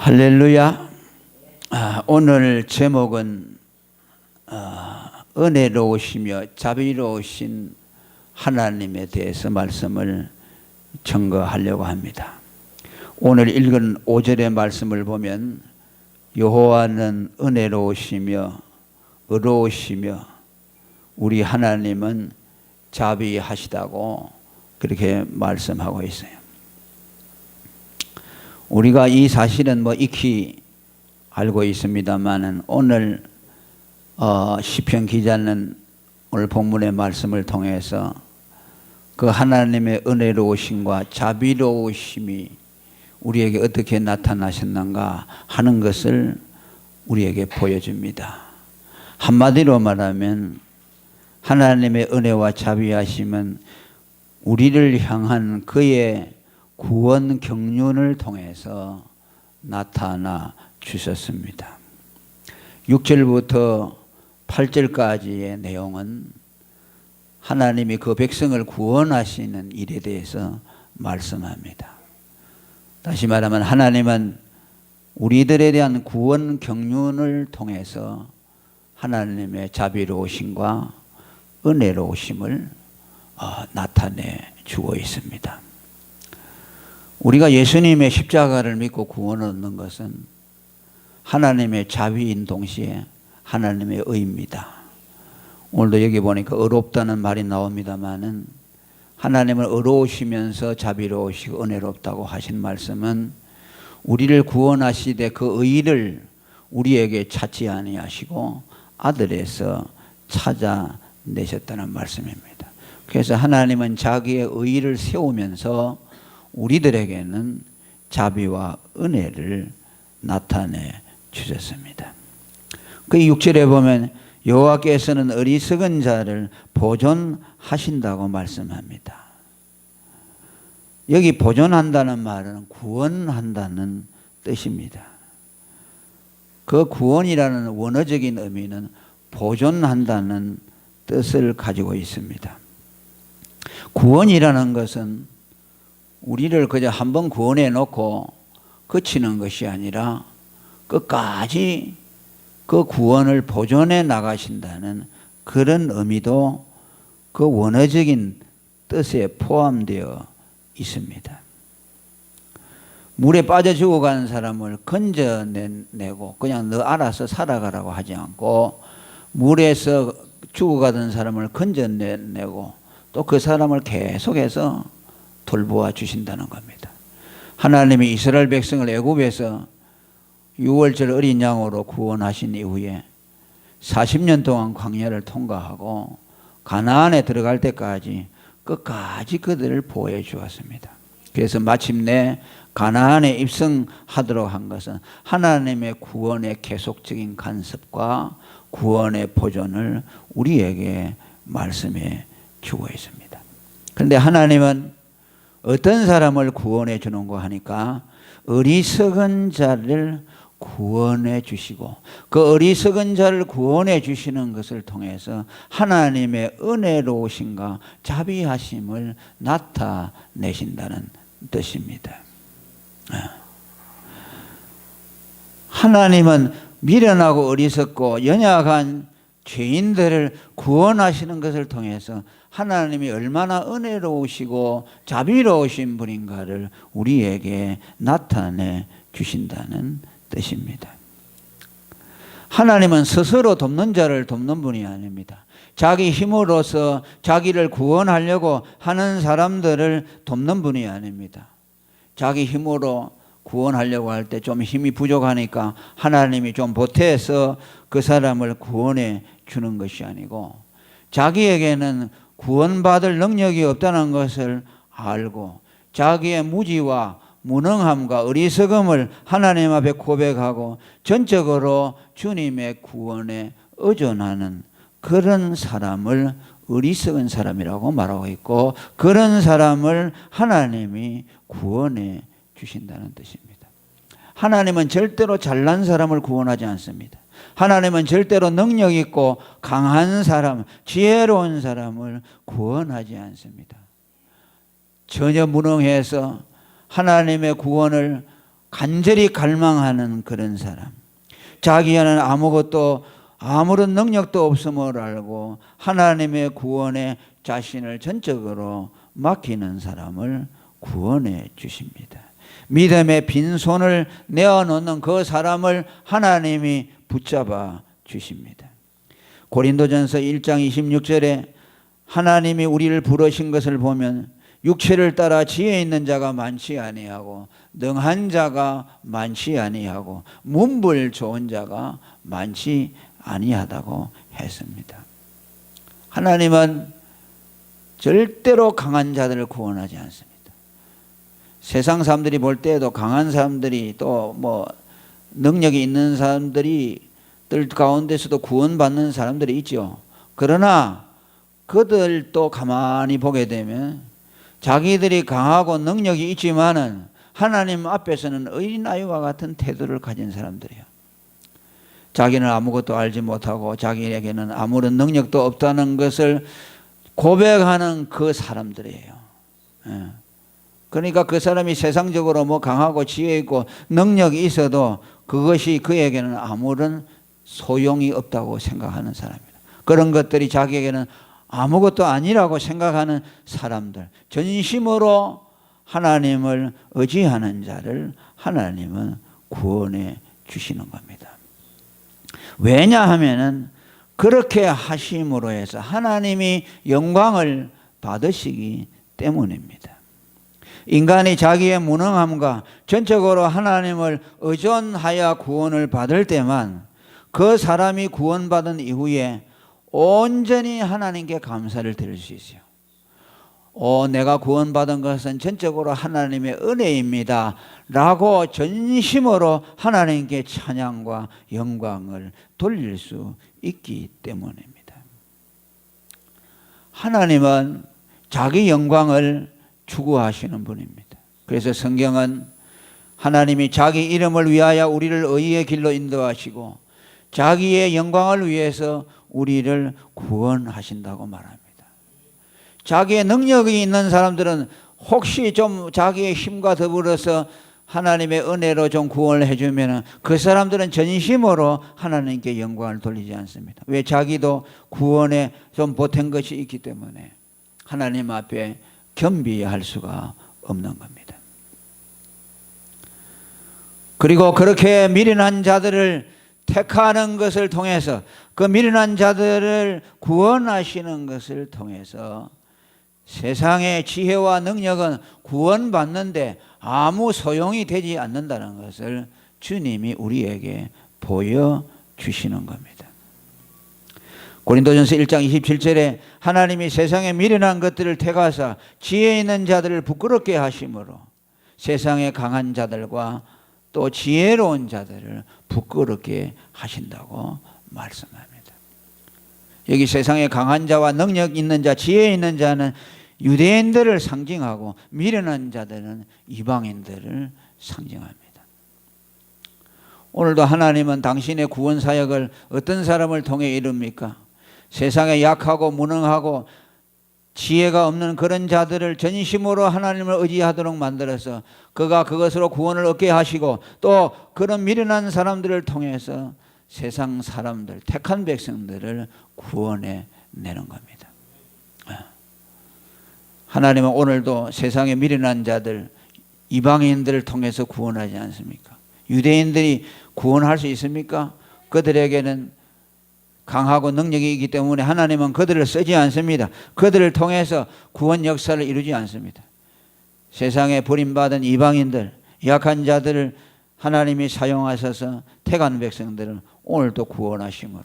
할렐루야. 오늘 제목은 은혜로우시며 자비로우신 하나님에 대해서 말씀을 증거하려고 합니다. 오늘 읽은 5절의 말씀을 보면 여호와는 은혜로우시며 의로우시며 우리 하나님은 자비하시다고 그렇게 말씀하고 있어요. 우리가 이 사실은 익히 알고 있습니다만 오늘 시편 기자는 오늘 본문의 말씀을 통해서 그 하나님의 은혜로우심과 자비로우심이 우리에게 어떻게 나타나셨는가 하는 것을 우리에게 보여줍니다. 한마디로 말하면 하나님의 은혜와 자비하심은 우리를 향한 그의 구원 경륜을 통해서 나타나 주셨습니다. 6절부터 8절까지의 내용은 하나님이 그 백성을 구원하시는 일에 대해서 말씀합니다. 다시 말하면 하나님은 우리들에 대한 구원 경륜을 통해서 하나님의 자비로우심과 은혜로우심을 나타내 주고 있습니다. 우리가 예수님의 십자가를 믿고 구원을 얻는 것은 하나님의 자비인 동시에 하나님의 의입니다. 오늘도 여기 보니까 의롭다는 말이 나옵니다마는 하나님은 의로우시면서 자비로우시고 은혜롭다고 하신 말씀은 우리를 구원하시되 그 의를 우리에게 찾지 아니하시고 아들에서 찾아내셨다는 말씀입니다. 그래서 하나님은 자기의 의를 세우면서 우리들에게는 자비와 은혜를 나타내 주셨습니다. 그 6절에 보면 여호와께서는 어리석은 자를 보존하신다고 말씀합니다. 여기 보존한다는 말은 구원한다는 뜻입니다. 그 구원이라는 원어적인 의미는 보존한다는 뜻을 가지고 있습니다. 구원이라는 것은 우리를 그저 한번 구원해 놓고 그치는 것이 아니라 끝까지 그 구원을 보존해 나가신다는 그런 의미도 그 원어적인 뜻에 포함되어 있습니다. 물에 빠져 죽어가는 사람을 건져내고 그냥 너 알아서 살아가라고 하지 않고 물에서 죽어가던 사람을 건져내고 또 그 사람을 계속해서 돌보아 주신다는 겁니다. 하나님이 이스라엘 백성을 애굽에서 6월절 어린 양으로 구원하신 이후에 40년 동안 광야를 통과하고 가나안에 들어갈 때까지 끝까지 그들을 보호해 주었습니다. 그래서 마침내 가나안에 입성하도록 한 것은 하나님의 구원의 계속적인 간섭과 구원의 보존을 우리에게 말씀해 주고 있습니다. 그런데 하나님은 어떤 사람을 구원해 주는가 하니까 어리석은 자를 구원해 주시고 그 어리석은 자를 구원해 주시는 것을 통해서 하나님의 은혜로우심과 자비하심을 나타내신다는 뜻입니다. 하나님은 미련하고 어리석고 연약한 죄인들을 구원하시는 것을 통해서 하나님이 얼마나 은혜로우시고 자비로우신 분인가를 우리에게 나타내 주신다는 뜻입니다. 하나님은 스스로 돕는 자를 돕는 분이 아닙니다. 자기 힘으로서 자기를 구원하려고 하는 사람들을 돕는 분이 아닙니다. 자기 힘으로 구원하려고 할 때 좀 힘이 부족하니까 하나님이 좀 보태서 그 사람을 구원해 주는 것이 아니고 자기에게는 구원받을 능력이 없다는 것을 알고 자기의 무지와 무능함과 어리석음을 하나님 앞에 고백하고 전적으로 주님의 구원에 의존하는 그런 사람을 어리석은 사람이라고 말하고 있고 그런 사람을 하나님이 구원해 주신다는 뜻입니다. 하나님은 절대로 잘난 사람을 구원하지 않습니다. 하나님은 절대로 능력 있고 강한 사람, 지혜로운 사람을 구원하지 않습니다. 전혀 무능해서 하나님의 구원을 간절히 갈망하는 그런 사람, 자기에는 아무것도 아무런 능력도 없음을 알고 하나님의 구원에 자신을 전적으로 맡기는 사람을 구원해 주십니다. 믿음의 빈손을 내어놓는 그 사람을 하나님이 붙잡아 주십니다. 고린도전서 1장 26절에 하나님이 우리를 부르신 것을 보면 육체를 따라 지혜 있는 자가 많지 아니하고 능한 자가 많지 아니하고 문불 좋은 자가 많지 아니하다고 했습니다. 하나님은 절대로 강한 자들을 구원하지 않습니다. 세상 사람들이 볼 때에도 강한 사람들이 또 뭐 능력이 있는 사람들이 들 가운데서도 구원받는 사람들이 있죠. 그러나 그들도 가만히 보게 되면 자기들이 강하고 능력이 있지만은 하나님 앞에서는 어린아이와 같은 태도를 가진 사람들이에요. 자기는 아무것도 알지 못하고 자기에게는 아무런 능력도 없다는 것을 고백하는 그 사람들이에요. 그러니까 그 사람이 세상적으로 뭐 강하고 지혜 있고 능력이 있어도 그것이 그에게는 아무런 소용이 없다고 생각하는 사람입니다. 그런 것들이 자기에게는 아무것도 아니라고 생각하는 사람들, 전심으로 하나님을 의지하는 자를 하나님은 구원해 주시는 겁니다. 왜냐하면은 그렇게 하심으로 해서 하나님이 영광을 받으시기 때문입니다. 인간이 자기의 무능함과 전적으로 하나님을 의존하여 구원을 받을 때만 그 사람이 구원받은 이후에 온전히 하나님께 감사를 드릴 수 있어요. 내가 구원받은 것은 전적으로 하나님의 은혜입니다 라고 전심으로 하나님께 찬양과 영광을 돌릴 수 있기 때문입니다. 하나님은 자기 영광을 추구하시는 분입니다. 그래서 성경은 하나님이 자기 이름을 위하여 우리를 의의 길로 인도하시고 자기의 영광을 위해서 우리를 구원하신다고 말합니다. 자기의 능력이 있는 사람들은 혹시 좀 자기의 힘과 더불어서 하나님의 은혜로 좀 구원을 해주면 그 사람들은 전심으로 하나님께 영광을 돌리지 않습니다. 왜? 자기도 구원에 좀 보탠 것이 있기 때문에 하나님 앞에 겸비할 수가 없는 겁니다. 그리고 그렇게 미련한 자들을 택하는 것을 통해서 그 미련한 자들을 구원하시는 것을 통해서 세상의 지혜와 능력은 구원받는데 아무 소용이 되지 않는다는 것을 주님이 우리에게 보여주시는 겁니다. 고린도전서 1장 27절에 하나님이 세상의 미련한 것들을 택하사 지혜 있는 자들을 부끄럽게 하심으로 세상의 강한 자들과 또 지혜로운 자들을 부끄럽게 하신다고 말씀합니다. 여기 세상에 강한 자와 능력 있는 자, 지혜 있는 자는 유대인들을 상징하고 미련한 자들은 이방인들을 상징합니다. 오늘도 하나님은 당신의 구원 사역을 어떤 사람을 통해 이룹니까? 세상에 약하고 무능하고 지혜가 없는 그런 자들을 전심으로 하나님을 의지하도록 만들어서 그가 그것으로 구원을 얻게 하시고 또 그런 미련한 사람들을 통해서 세상 사람들, 택한 백성들을 구원해 내는 겁니다. 하나님은 오늘도 세상의 미련한 자들, 이방인들을 통해서 구원하지 않습니까? 유대인들이 구원할 수 있습니까? 그들에게는 강하고 능력이 있기 때문에 하나님은 그들을 쓰지 않습니다. 그들을 통해서 구원 역사를 이루지 않습니다. 세상에 버림받은 이방인들, 약한 자들을 하나님이 사용하셔서 택한 백성들을 오늘도 구원하심으로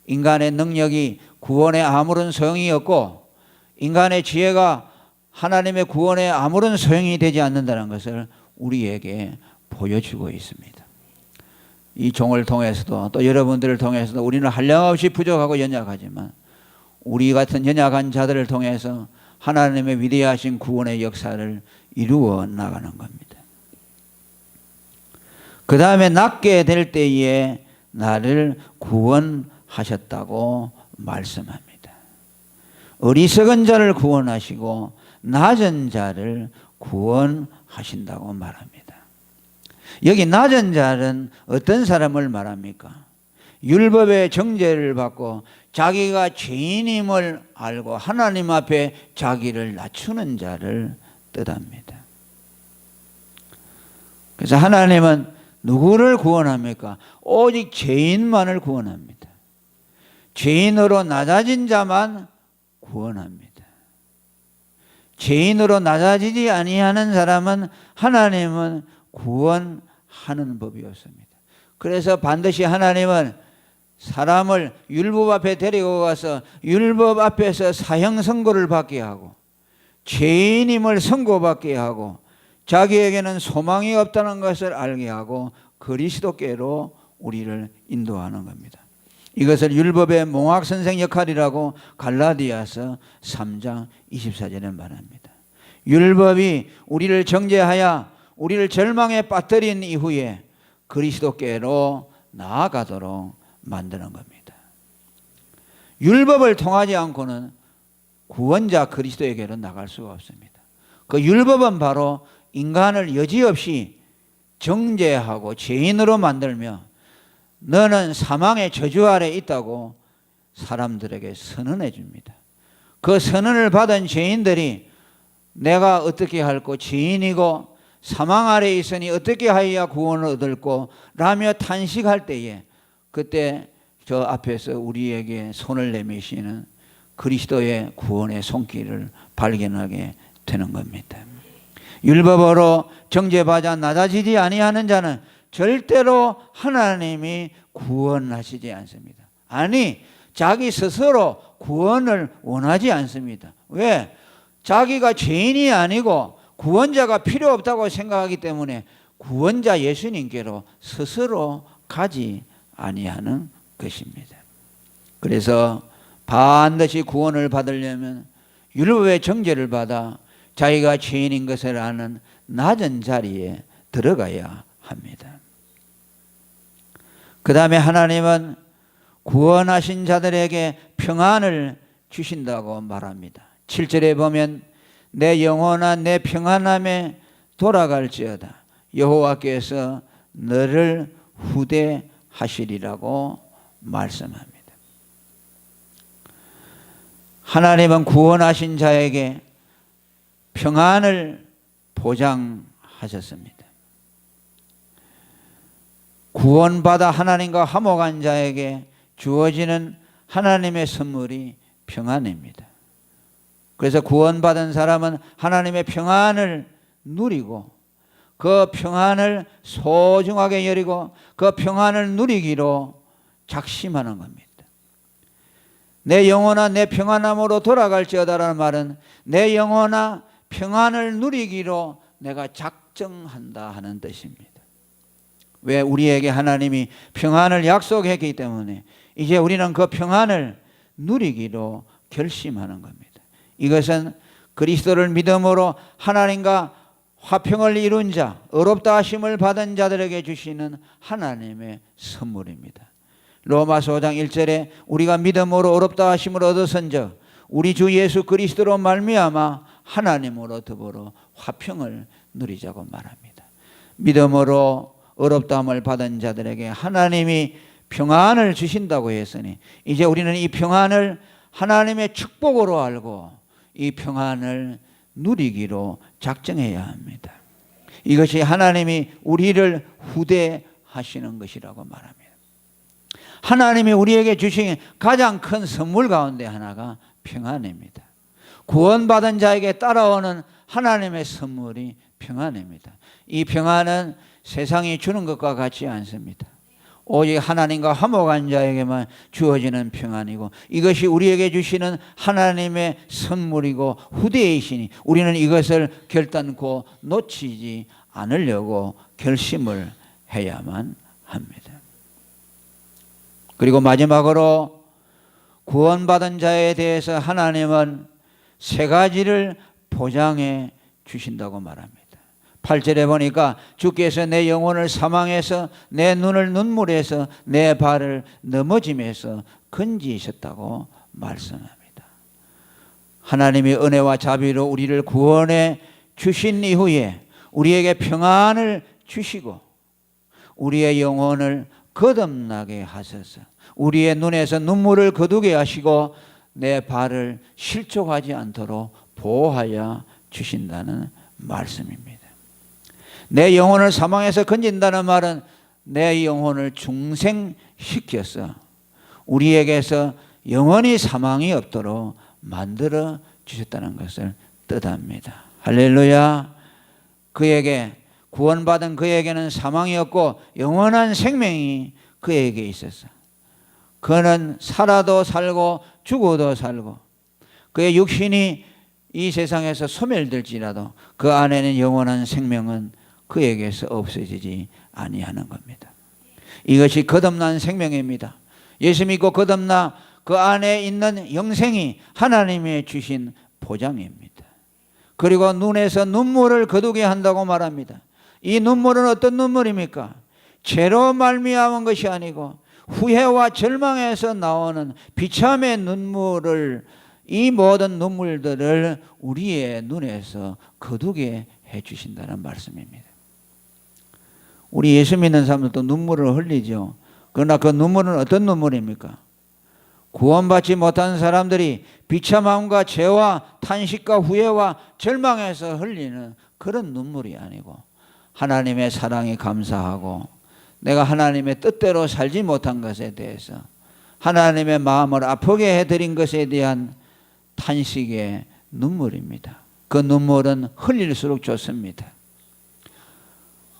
인간의 능력이 구원에 아무런 소용이 없고 인간의 지혜가 하나님의 구원에 아무런 소용이 되지 않는다는 것을 우리에게 보여주고 있습니다. 이 종을 통해서도 또 여러분들을 통해서도 우리는 한량없이 부족하고 연약하지만 우리 같은 연약한 자들을 통해서 하나님의 위대하신 구원의 역사를 이루어 나가는 겁니다. 그 다음에 낫게 될 때에 나를 구원하셨다고 말씀합니다. 어리석은 자를 구원하시고 낮은 자를 구원하신다고 말합니다. 여기 낮은 자는 어떤 사람을 말합니까? 율법의 정죄를 받고 자기가 죄인임을 알고 하나님 앞에 자기를 낮추는 자를 뜻합니다. 그래서 하나님은 누구를 구원합니까? 오직 죄인만을 구원합니다. 죄인으로 낮아진 자만 구원합니다. 죄인으로 낮아지지 아니하는 사람은 하나님은 구원하는 법이 없습니다. 그래서 반드시 하나님은 사람을 율법 앞에 데리고 가서 율법 앞에서 사형 선고를 받게 하고 죄인임을 선고받게 하고 자기에게는 소망이 없다는 것을 알게 하고 그리스도께로 우리를 인도하는 겁니다. 이것을 율법의 몽학선생 역할이라고 갈라디아서 3장 24절에 말합니다. 율법이 우리를 정죄하여 우리를 절망에 빠뜨린 이후에 그리스도께로 나아가도록 만드는 겁니다. 율법을 통하지 않고는 구원자 그리스도에게로 나갈 수가 없습니다. 그 율법은 바로 인간을 여지없이 정죄하고 죄인으로 만들며 너는 사망의 저주 아래 있다고 사람들에게 선언해 줍니다. 그 선언을 받은 죄인들이 내가 어떻게 할꼬 죄인이고 사망 아래 있으니 어떻게 하여야 구원을 얻을꼬 라며 탄식할 때에 그때 저 앞에서 우리에게 손을 내미시는 그리스도의 구원의 손길을 발견하게 되는 겁니다. 율법으로 정죄받아 낮아지지 아니하는 자는 절대로 하나님이 구원하시지 않습니다. 아니, 자기 스스로 구원을 원하지 않습니다. 왜? 자기가 죄인이 아니고 구원자가 필요 없다고 생각하기 때문에 구원자 예수님께로 스스로 가지 아니하는 것입니다. 그래서 반드시 구원을 받으려면 율법의 정죄를 받아 자기가 죄인인 것을 아는 낮은 자리에 들어가야 합니다. 그 다음에 하나님은 구원하신 자들에게 평안을 주신다고 말합니다. 7절에 보면 내 영혼아 내 평안함에 돌아갈지어다 여호와께서 너를 후대하시리라고 말씀합니다. 하나님은 구원하신 자에게 평안을 보장하셨습니다. 구원받아 하나님과 화목한 자에게 주어지는 하나님의 선물이 평안입니다. 그래서 구원받은 사람은 하나님의 평안을 누리고 그 평안을 소중하게 여기고 그 평안을 누리기로 작심하는 겁니다. 내 영혼아 내 평안함으로 돌아갈지어다라는 말은 내 영혼아 평안을 누리기로 내가 작정한다 하는 뜻입니다. 왜? 우리에게 하나님이 평안을 약속했기 때문에 이제 우리는 그 평안을 누리기로 결심하는 겁니다. 이것은 그리스도를 믿음으로 하나님과 화평을 이룬 자, 의롭다 하심을 받은 자들에게 주시는 하나님의 선물입니다. 로마서 5장 1절에 우리가 믿음으로 의롭다 하심을 얻었은즉 우리 주 예수 그리스도로 말미암아 하나님으로 더불어 화평을 누리자고 말합니다. 믿음으로 의롭다함을 받은 자들에게 하나님이 평안을 주신다고 했으니 이제 우리는 이 평안을 하나님의 축복으로 알고 이 평안을 누리기로 작정해야 합니다. 이것이 하나님이 우리를 후대하시는 것이라고 말합니다. 하나님이 우리에게 주신 가장 큰 선물 가운데 하나가 평안입니다. 구원받은 자에게 따라오는 하나님의 선물이 평안입니다. 이 평안은 세상이 주는 것과 같지 않습니다. 오직 하나님과 화목한 자에게만 주어지는 평안이고 이것이 우리에게 주시는 하나님의 선물이고 후대이시니 우리는 이것을 결단코 놓치지 않으려고 결심을 해야만 합니다. 그리고 마지막으로 구원받은 자에 대해서 하나님은 세 가지를 보장해 주신다고 말합니다. 8절에 보니까 주께서 내 영혼을 사망에서 내 눈을 눈물에서 내 발을 넘어짐에서 건지셨다고 말씀합니다. 하나님이 은혜와 자비로 우리를 구원해 주신 이후에 우리에게 평안을 주시고 우리의 영혼을 거듭나게 하소서. 우리의 눈에서 눈물을 거두게 하시고 내 발을 실족하지 않도록 보호하여 주신다는 말씀입니다. 내 영혼을 사망에서 건진다는 말은 내 영혼을 중생시켜서 우리에게서 영원히 사망이 없도록 만들어 주셨다는 것을 뜻합니다. 할렐루야. 그에게 구원받은 그에게는 사망이 없고 영원한 생명이 그에게 있었어. 그는 살아도 살고 죽어도 살고 그의 육신이 이 세상에서 소멸될지라도 그 안에는 영원한 생명은 그에게서 없어지지 아니하는 겁니다. 이것이 거듭난 생명입니다. 예수 믿고 거듭나 그 안에 있는 영생이 하나님의 주신 보장입니다. 그리고 눈에서 눈물을 거두게 한다고 말합니다. 이 눈물은 어떤 눈물입니까? 죄로 말미암은 것이 아니고 후회와 절망에서 나오는 비참의 눈물을, 이 모든 눈물들을 우리의 눈에서 거두게 해 주신다는 말씀입니다. 우리 예수 믿는 사람들도 눈물을 흘리죠. 그러나 그 눈물은 어떤 눈물입니까? 구원받지 못한 사람들이 비참함과 죄와 탄식과 후회와 절망에서 흘리는 그런 눈물이 아니고 하나님의 사랑에 감사하고 내가 하나님의 뜻대로 살지 못한 것에 대해서 하나님의 마음을 아프게 해드린 것에 대한 탄식의 눈물입니다. 그 눈물은 흘릴수록 좋습니다.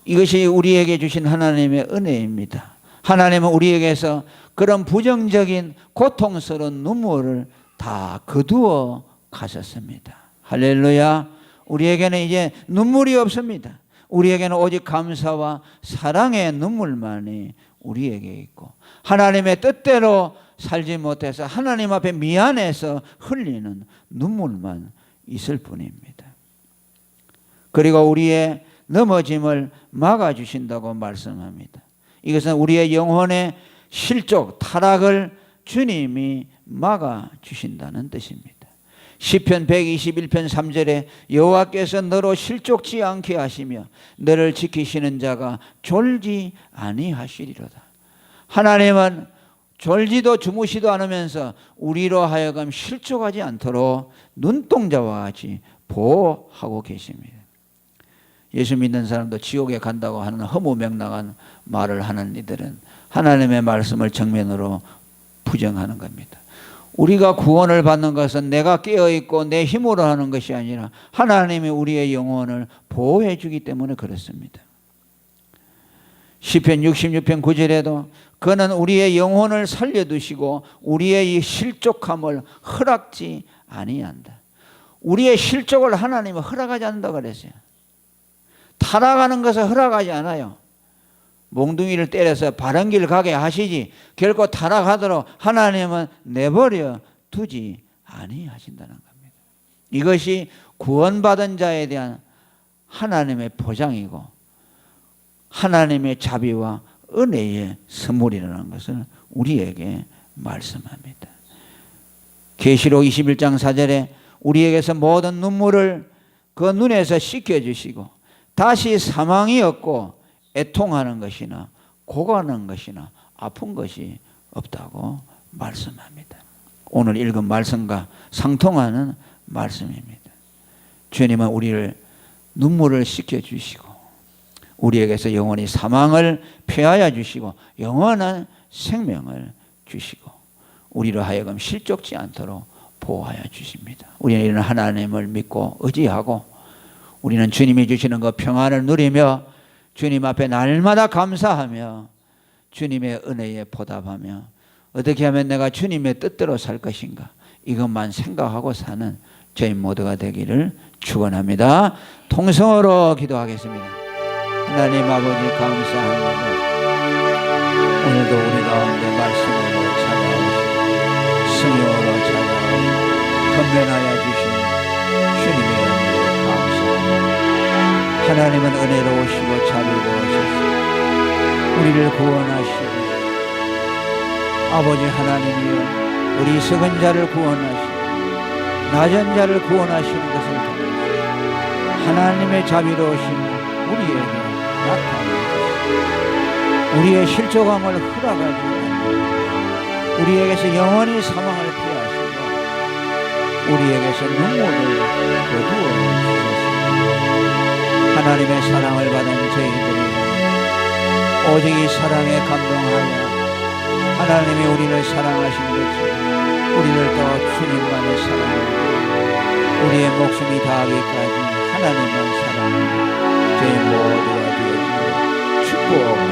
이것이 우리에게 주신 하나님의 은혜입니다. 하나님은 우리에게서 그런 부정적인 고통스러운 눈물을 다 거두어 가셨습니다. 할렐루야. 우리에게는 이제 눈물이 없습니다. 우리에게는 오직 감사와 사랑의 눈물만이 우리에게 있고 하나님의 뜻대로 살지 못해서 하나님 앞에 미안해서 흘리는 눈물만 있을 뿐입니다. 그리고 우리의 넘어짐을 막아주신다고 말씀합니다. 이것은 우리의 영혼의 실족, 타락을 주님이 막아주신다는 뜻입니다. 시편 121편 3절에 여호와께서 너로 실족지 않게 하시며 너를 지키시는 자가 졸지 아니하시리로다. 하나님은 졸지도 주무시도 않으면서 우리로 하여금 실족하지 않도록 눈동자와 같이 보호하고 계십니다. 예수 믿는 사람도 지옥에 간다고 하는 허무맹랑한 말을 하는 이들은 하나님의 말씀을 정면으로 부정하는 겁니다. 우리가 구원을 받는 것은 내가 깨어있고 내 힘으로 하는 것이 아니라 하나님이 우리의 영혼을 보호해 주기 때문에 그렇습니다. 시편 66편 9절에도 그는 우리의 영혼을 살려두시고 우리의 이 실족함을 허락지 아니한다. 우리의 실족을 하나님은 허락하지 않는다고 그랬어요. 타락하는 것을 허락하지 않아요. 몽둥이를 때려서 바른 길 가게 하시지 결코 타락하도록 하나님은 내버려 두지 아니하신다는 겁니다. 이것이 구원받은 자에 대한 하나님의 보장이고 하나님의 자비와 은혜의 선물이라는 것을 우리에게 말씀합니다. 계시록 21장 4절에 우리에게서 모든 눈물을 그 눈에서 씻겨주시고 다시 사망이 없고 애통하는 것이나 고가는 것이나 아픈 것이 없다고 말씀합니다. 오늘 읽은 말씀과 상통하는 말씀입니다. 주님은 우리를 눈물을 씻겨주시고 우리에게서 영원히 사망을 폐하여 주시고 영원한 생명을 주시고 우리로 하여금 실족지 않도록 보호하여 주십니다. 우리는 이런 하나님을 믿고 의지하고 우리는 주님이 주시는 그 평안을 누리며 주님 앞에 날마다 감사하며 주님의 은혜에 보답하며 어떻게 하면 내가 주님의 뜻대로 살 것인가 이것만 생각하고 사는 저희 모두가 되기를 축원합니다. 통성으로 기도하겠습니다. 하나님 아버지 감사합니다. 오늘도 우리 가운데 말씀으로 찾아오시고 성령으로 찾아오시고 건면하여 주신 주님의 은혜에 감사합니다. 하나님은 은혜로우시고 자비로우셔서 우리를 구원하시고 아버지 하나님이여 우리 썩은 자를 구원하시고 낮은 자를 구원하시는 것을 보면서 하나님의 자비로우심이 우리에게 나타나옵니다. 우리의 실족함을 허락하지 않고 우리에게서 영원히 사망을 피하시고 우리에게서 눈물을 거두어 주셨습니다. 하나님의 사랑을 받은 저희들이 오직 이 사랑에 감동하여 하나님이 우리를 사랑하신 것처럼 우리들도 주님만의 사랑을 우리의 목숨이 다하기까지 하나님만 사랑하는 저희 모두가 되어주고 축복합니다.